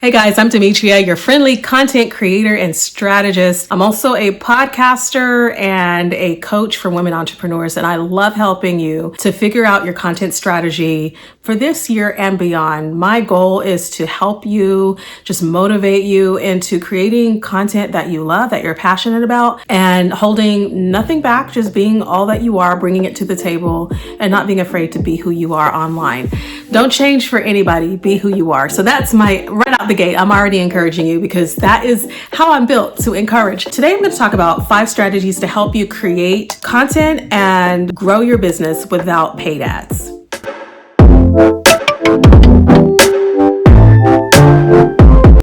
Hey guys, I'm Demetria, your friendly content creator and strategist. I'm also a podcaster and a coach for women entrepreneurs, and I love helping you to figure out your content strategy for this year and beyond. My goal is to help you, just motivate you into creating content that you love, that you're passionate about, and holding nothing back, just being all that you are, bringing it to the table, and not being afraid to be who you are online. Don't change for anybody, be who you are. So that's my right out the gate. I'm already encouraging you because that is how I'm built, to encourage. Today, I'm going to talk about 5 strategies to help you create content and grow your business without paid ads.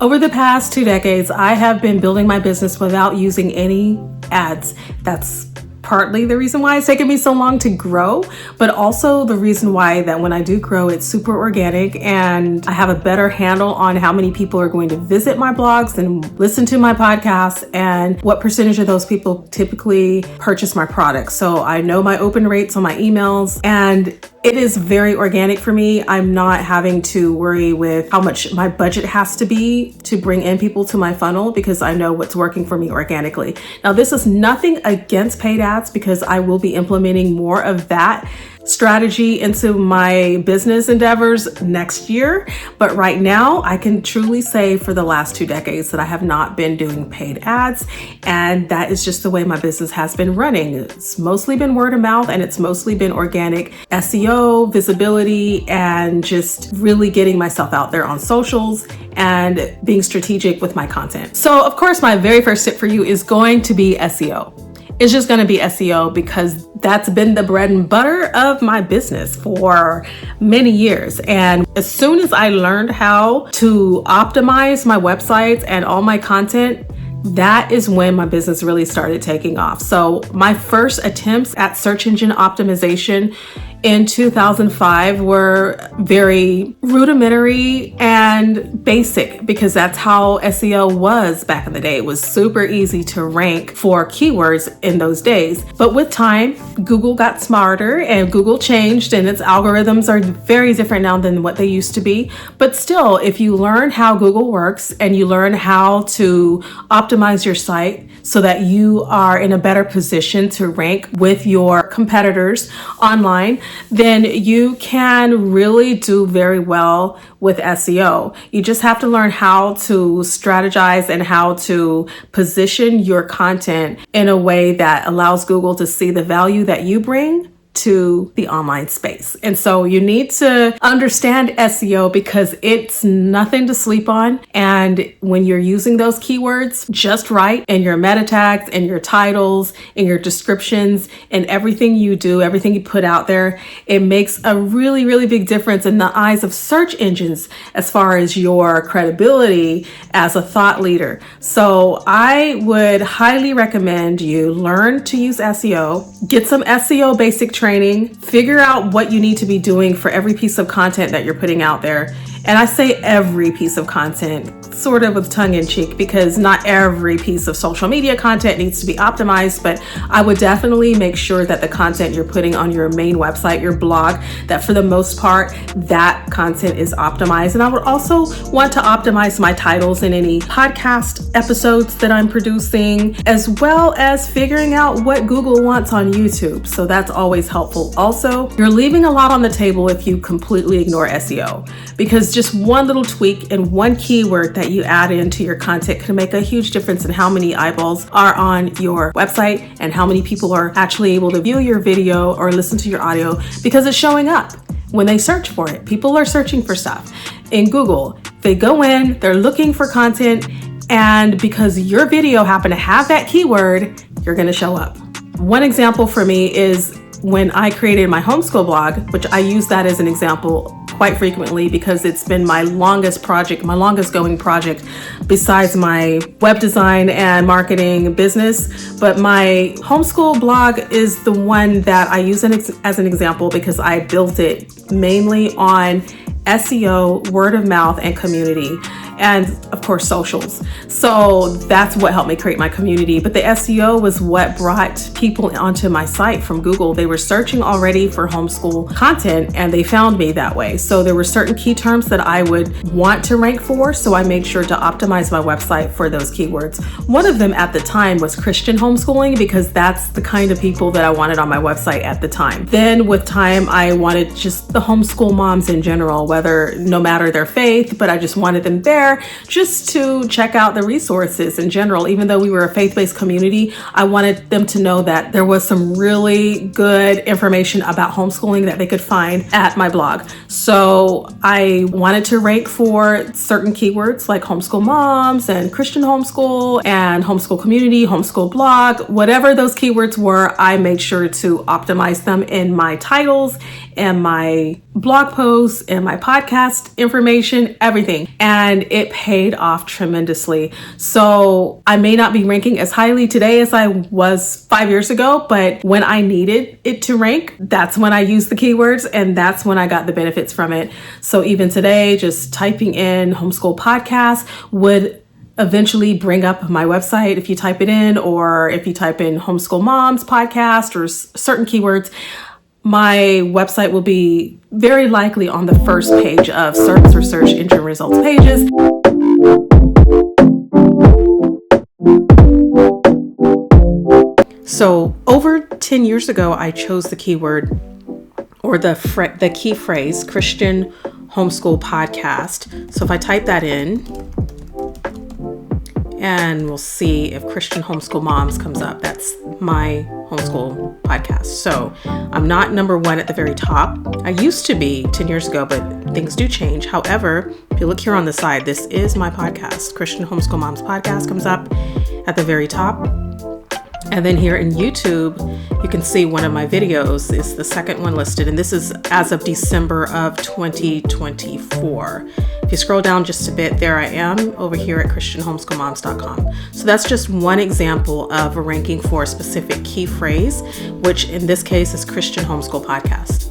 Over the past 2 decades, I have been building my business without using any ads. That's partly the reason why it's taken me so long to grow, but also the reason why that when I do grow, it's super organic and I have a better handle on how many people are going to visit my blogs and listen to my podcasts and what percentage of those people typically purchase my products. So I know my open rates on my emails, and it is very organic for me. I'm not having to worry with how much my budget has to be to bring in people to my funnel because I know what's working for me organically. Now, this is nothing against paid ads because I will be implementing more of that strategy into my business endeavors next year. But right now, I can truly say for the last 2 decades that I have not been doing paid ads. And that is just the way my business has been running. It's mostly been word of mouth, and it's mostly been organic SEO, visibility, and just really getting myself out there on socials and being strategic with my content. So of course, my very first tip for you is going to be SEO. It's just going to be SEO because that's been the bread and butter of my business for many years. And as soon as I learned how to optimize my websites and all my content, that is when my business really started taking off. So my first attempts at search engine optimization in 2005 were very rudimentary and basic because that's how SEO was back in the day. It was super easy to rank for keywords in those days. But with time, Google got smarter and Google changed, and its algorithms are very different now than what they used to be. But still, if you learn how Google works and you learn how to optimize your site so that you are in a better position to rank with your competitors online, then you can really do very well with SEO. You just have to learn how to strategize and how to position your content in a way that allows Google to see the value that you bring to the online space. And so you need to understand SEO because it's nothing to sleep on. And when you're using those keywords just right in your meta tags and your titles and your descriptions and everything you do, everything you put out there, it makes a really, really big difference in the eyes of search engines as far as your credibility as a thought leader. So I would highly recommend you learn to use SEO, get some SEO basic training, figure out what you need to be doing for every piece of content that you're putting out there. And I say every piece of content sort of with tongue in cheek because not every piece of social media content needs to be optimized, but I would definitely make sure that the content you're putting on your main website, your blog, that for the most part, that content is optimized. And I would also want to optimize my titles in any podcast episodes that I'm producing, as well as figuring out what Google wants on YouTube. So that's always helpful. Also, you're leaving a lot on the table if you completely ignore SEO because just one little tweak and one keyword that you add into your content can make a huge difference in how many eyeballs are on your website and how many people are actually able to view your video or listen to your audio because it's showing up when they search for it. People are searching for stuff in Google. They go in, they're looking for content, and because your video happened to have that keyword, you're going to show up. One example for me is when I created my homeschool blog, which I use that as an example quite frequently because it's been my longest project, my longest going project besides my web design and marketing business. But my homeschool blog is the one that I use as an example because I built it mainly on SEO, word of mouth, and community, and of course socials. So that's what helped me create my community. But the SEO was what brought people onto my site from Google. They were searching already for homeschool content and they found me that way. So there were certain key terms that I would want to rank for, so I made sure to optimize my website for those keywords. One of them at the time was Christian homeschooling, because that's the kind of people that I wanted on my website at the time. Then with time, I wanted just the homeschool moms in general, no matter their faith, but I just wanted them there just to check out the resources in general. Even though we were a faith-based community, I wanted them to know that there was some really good information about homeschooling that they could find at my blog. So I wanted to rank for certain keywords like homeschool moms and Christian homeschool and homeschool community, homeschool blog, whatever those keywords were. I made sure to optimize them in my titles and my blog posts and my podcast information, everything. And it paid off tremendously. So I may not be ranking as highly today as I was 5 years ago, but when I needed it to rank, that's when I used the keywords and that's when I got the benefits from it. So even today, just typing in homeschool podcast would eventually bring up my website if you type it in, or if you type in homeschool moms podcast or certain keywords, my website will be very likely on the first page of service or search engine results pages. So over 10 years ago, I chose the keyword or the key phrase Christian homeschool podcast. So if I type that in, and we'll see if Christian homeschool moms comes up. That's my homeschool podcast. So I'm not number one at the very top. I used to be 10 years ago, but things do change. However, if you look here on the side, this is my podcast. Christian homeschool moms podcast comes up at the very top. And then here in YouTube, you can see one of my videos is the second one listed. And this is as of December of 2024. If you scroll down just a bit, there I am over here at ChristianHomeschoolMoms.com. So that's just one example of a ranking for a specific key phrase, which in this case is Christian Homeschool Podcast.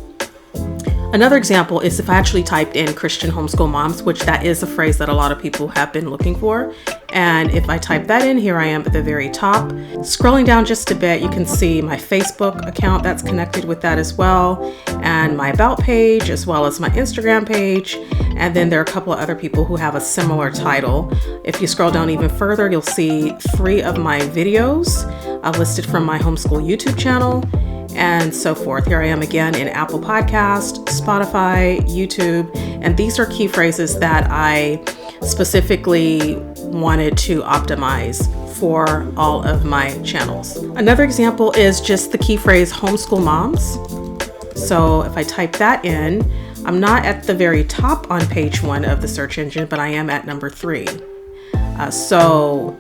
Another example is if I actually typed in Christian homeschool moms, which that is a phrase that a lot of people have been looking for. And if I type that in, here I am at the very top. Scrolling down just a bit, you can see my Facebook account that's connected with that as well, and my About page, as well as my Instagram page. And then there are a couple of other people who have a similar title. If you scroll down even further, you'll see 3 of my videos listed from my homeschool YouTube channel, and so forth. Here I am again in Apple Podcast, Spotify, YouTube, and these are key phrases that I specifically wanted to optimize for all of my channels. Another example is just the key phrase homeschool moms. So if I type that in, I'm not at the very top on page 1 of the search engine, but I am at number 3. So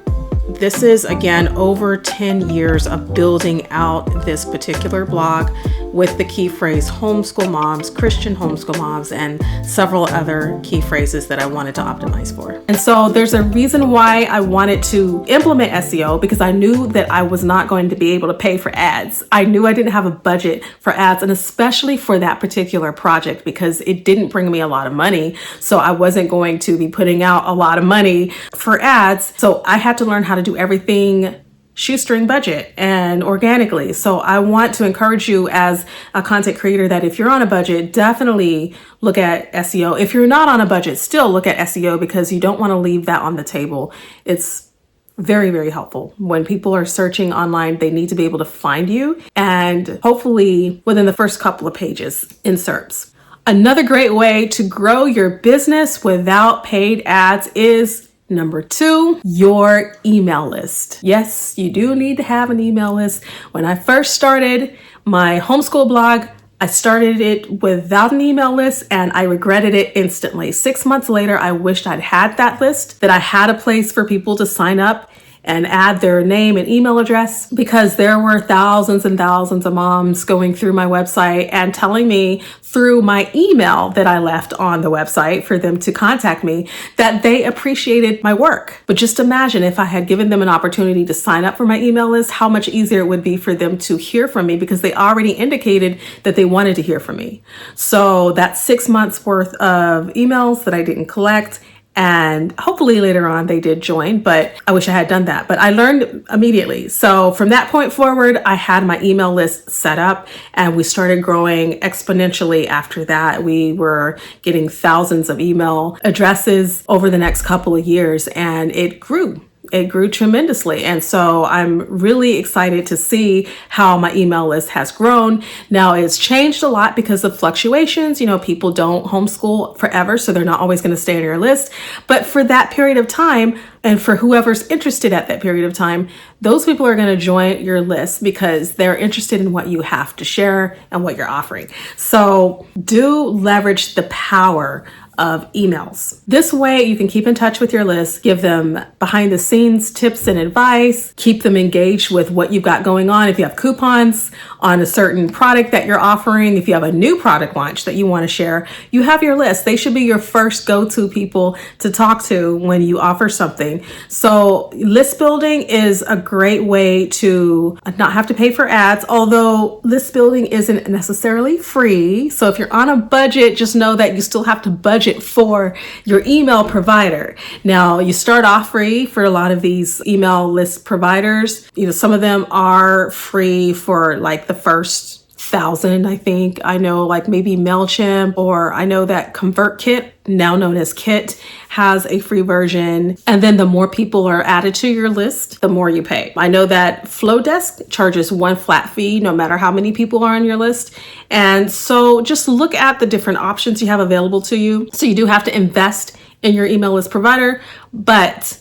this is, again, over 10 years of building out this particular blog with the key phrase homeschool moms, Christian homeschool moms, and several other key phrases that I wanted to optimize for. And so there's a reason why I wanted to implement SEO, because I knew that I was not going to be able to pay for ads. I knew I didn't have a budget for ads, and especially for that particular project, because it didn't bring me a lot of money. So I wasn't going to be putting out a lot of money for ads. So I had to learn how to do everything shoestring budget and organically. So I want to encourage you as a content creator that if you're on a budget, definitely look at SEO. If you're not on a budget, still look at SEO, because you don't want to leave that on the table. It's very, very helpful. When people are searching online, they need to be able to find you, and hopefully within the first couple of pages in SERPs. Another great way to grow your business without paid ads is number 2, your email list. Yes, you do need to have an email list. When I first started my homeschool blog, I started it without an email list and I regretted it instantly. 6 months later, I wished I'd had that list, that I had a place for people to sign up and add their name and email address, because there were thousands and thousands of moms going through my website and telling me through my email that I left on the website for them to contact me that they appreciated my work. But just imagine if I had given them an opportunity to sign up for my email list, how much easier it would be for them to hear from me, because they already indicated that they wanted to hear from me. So that's 6 months worth of emails that I didn't collect. And hopefully later on they did join, but I wish I had done that. But I learned immediately. So from that point forward, I had my email list set up and we started growing exponentially after that. We were getting thousands of email addresses over the next couple of years, and it grew. It grew tremendously. And so I'm really excited to see how my email list has grown. Now it's changed a lot because of fluctuations. You know, people don't homeschool forever, so they're not always going to stay on your list. But for that period of time, and for whoever's interested at that period of time, those people are going to join your list because they're interested in what you have to share and what you're offering. So do leverage the power of emails. This way you can keep in touch with your list, give them behind the scenes tips and advice, keep them engaged with what you've got going on. If you have coupons on a certain product that you're offering, if you have a new product launch that you want to share, you have your list. They should be your first go-to people to talk to when you offer something. So list building is a great way to not have to pay for ads, although list building isn't necessarily free. So if you're on a budget, just know that you still have to budget for your email provider. Now, you start off free for a lot of these email list providers. You know, some of them are free for like the first 1,000, I think. I know like maybe MailChimp, or I know that ConvertKit, now known as Kit, has a free version. And then the more people are added to your list, the more you pay. I know that Flowdesk charges one flat fee no matter how many people are on your list. And so just look at the different options you have available to you. So you do have to invest in your email list provider, but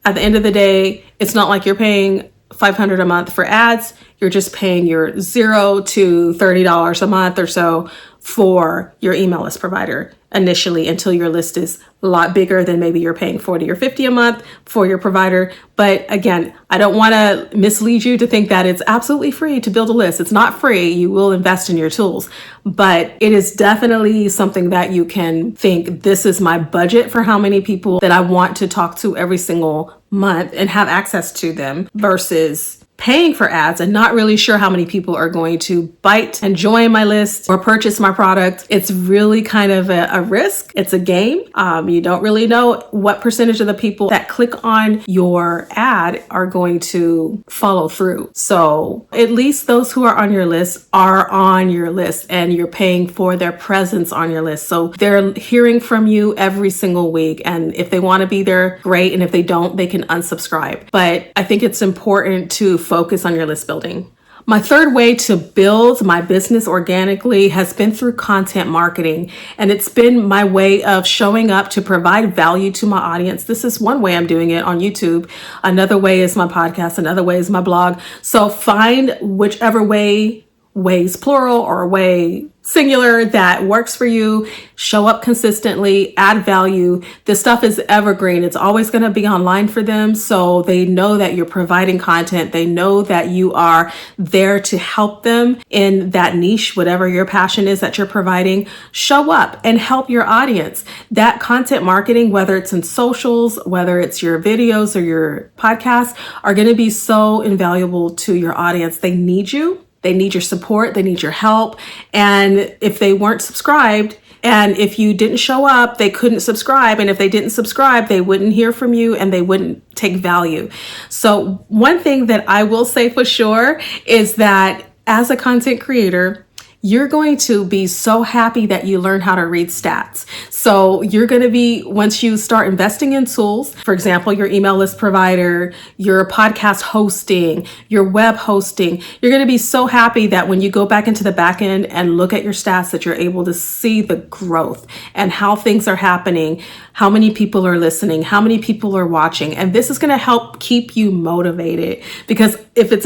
at the end of the day, it's not like you're paying $500 a month for ads. You're just paying your $0 to $30 a month or so for your email list provider initially, until your list is a lot bigger. Than maybe you're paying $40 or $50 a month for your provider. But again, I don't want to mislead you to think that it's absolutely free to build a list. It's not free. You will invest in your tools, but it is definitely something that you can think, this is my budget for how many people that I want to talk to every single month and have access to them, versus paying for ads and not really sure how many people are going to bite and join my list or purchase my product. It's really kind of a risk. It's a game. You don't really know what percentage of the people that click on your ad are going to follow through. So at least those who are on your list are on your list, and you're paying for their presence on your list. So they're hearing from you every single week. And if they want to be there, great. And if they don't, they can unsubscribe. But I think it's important to focus on your list building. My third way to build my business organically has been through content marketing, and it's been my way of showing up to provide value to my audience. This is one way I'm doing it on YouTube. Another way is my podcast. Another way is my blog. So find whichever ways plural or way singular that works for you. Show up consistently, add value. This stuff is evergreen. It's always going to be online for them. So they know that you're providing content. They know that you are there to help them in that niche, whatever your passion is that you're providing. Show up and help your audience. That content marketing, whether it's in socials, whether it's your videos or your podcasts, are going to be so invaluable to your audience. They need you. They need your support. They need your help. And if they weren't subscribed, and if you didn't show up, they couldn't subscribe. And if they didn't subscribe, they wouldn't hear from you and they wouldn't take value. So one thing that I will say for sure is that as a content creator, you're going to be so happy that you learn how to read stats. So you're going to be, once you start investing in tools, for example, your email list provider, your podcast hosting, your web hosting, you're going to be so happy that when you go back into the back end and look at your stats, that you're able to see the growth and how things are happening, how many people are listening, how many people are watching. And this is going to help keep you motivated, because if it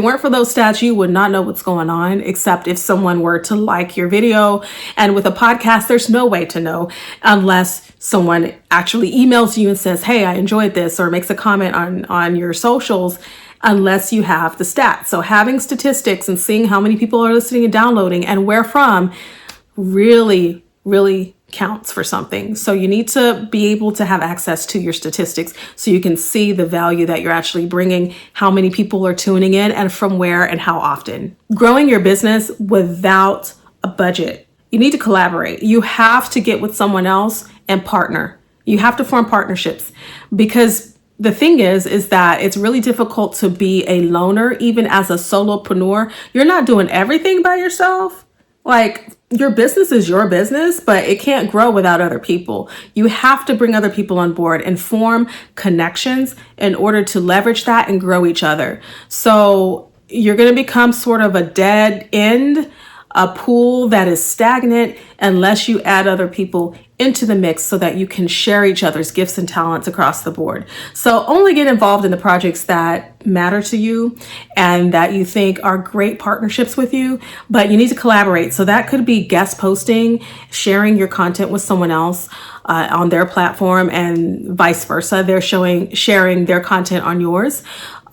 weren't for those stats, you would not know what's going on, except if someone were to like your video. And with a podcast, there's no way to know unless someone actually emails you and says, hey, I enjoyed this, or makes a comment on your socials, unless you have the stats. So having statistics and seeing how many people are listening and downloading and where from really, really counts for something. So you need to be able to have access to your statistics so you can see the value that you're actually bringing, how many people are tuning in, and from where and how often. Growing your business without a budget. You need to collaborate. You have to get with someone else and partner. You have to form partnerships, because the thing is that it's really difficult to be a loner, even as a solopreneur. You're not doing everything by yourself. Like, your business is your business, but it can't grow without other people. You have to bring other people on board and form connections in order to leverage that and grow each other. So you're going to become sort of a dead end, a pool that is stagnant, unless you add other people into the mix so that you can share each other's gifts and talents across the board. So only get involved in the projects that matter to you and that you think are great partnerships with you, but you need to collaborate. So that could be guest posting, sharing your content with someone else on their platform, and vice versa. They're sharing their content on yours.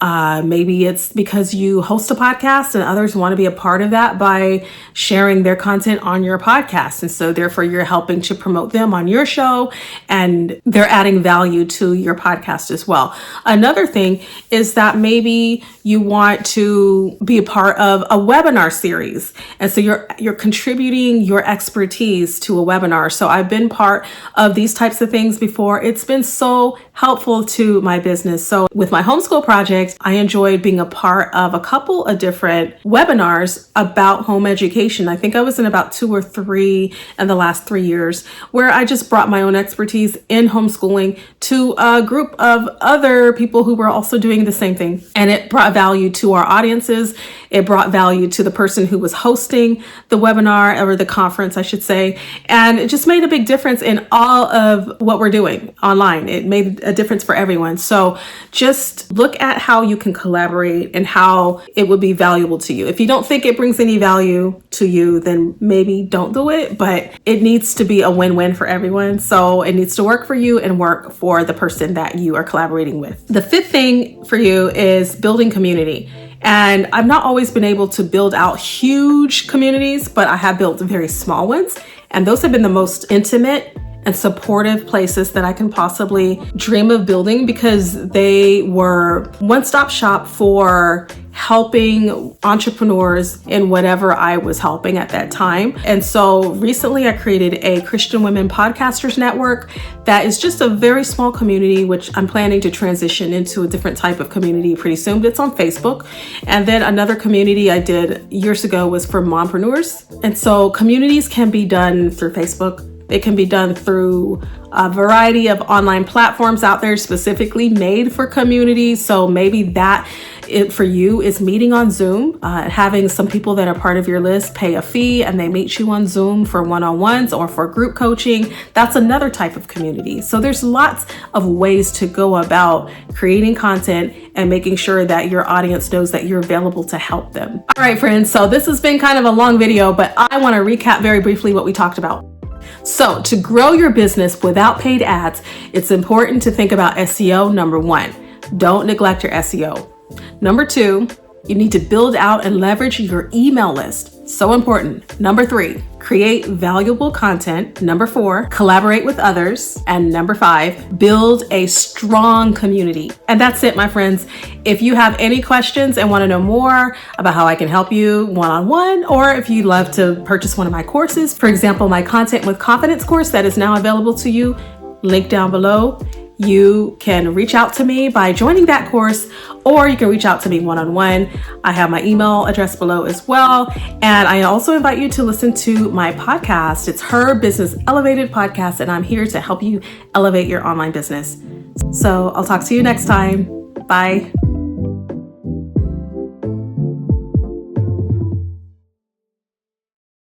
Maybe it's because you host a podcast and others want to be a part of that by sharing their content on your podcast. And so therefore you're helping to promote them on your show, and they're adding value to your podcast as well. Another thing is that maybe you want to be a part of a webinar series. And so you're contributing your expertise to a webinar. So I've been part of these types of things before. It's been so helpful to my business. So with my homeschool project, I enjoyed being a part of a couple of different webinars about home education. I think I was in about 2 or 3 in the last 3 years, where I just brought my own expertise in homeschooling to a group of other people who were also doing the same thing. And it brought value to our audiences. It brought value to the person who was hosting the webinar, or the conference, I should say. And it just made a big difference in all of what we're doing online. It made a difference for everyone. So just look at how you can collaborate and how it would be valuable to you. If you don't think it brings any value to you, then maybe don't do it, but it needs to be a win-win for everyone. So it needs to work for you and work for the person that you are collaborating with. The 5th thing for you is building community. And I've not always been able to build out huge communities, but I have built very small ones. And those have been the most intimate and supportive places that I can possibly dream of building, because they were one-stop shop for helping entrepreneurs in whatever I was helping at that time. And so recently I created a Christian Women Podcasters Network that is just a very small community, which I'm planning to transition into a different type of community pretty soon. It's on Facebook. And then another community I did years ago was for mompreneurs. And so communities can be done through Facebook. It can be done through a variety of online platforms out there specifically made for communities. So maybe that for you is meeting on Zoom, having some people that are part of your list pay a fee and they meet you on Zoom for one-on-ones or for group coaching. That's another type of community. So there's lots of ways to go about creating content and making sure that your audience knows that you're available to help them. All right, friends. So this has been kind of a long video, but I want to recap very briefly what we talked about. So to grow your business without paid ads, it's important to think about SEO. Number 1, don't neglect your SEO. Number 2, you need to build out and leverage your email list. So important. Number 3, create valuable content. Number 4, collaborate with others. And number 5, build a strong community. And that's it, my friends. If you have any questions and want to know more about how I can help you one-on-one, or if you'd love to purchase one of my courses, for example, my Content with Confidence course that is now available to you, link down below. You can reach out to me by joining that course, or you can reach out to me one-on-one. I have my email address below as well. And I also invite you to listen to my podcast. It's Her Business Elevated Podcast, and I'm here to help you elevate your online business. So I'll talk to you next time. Bye.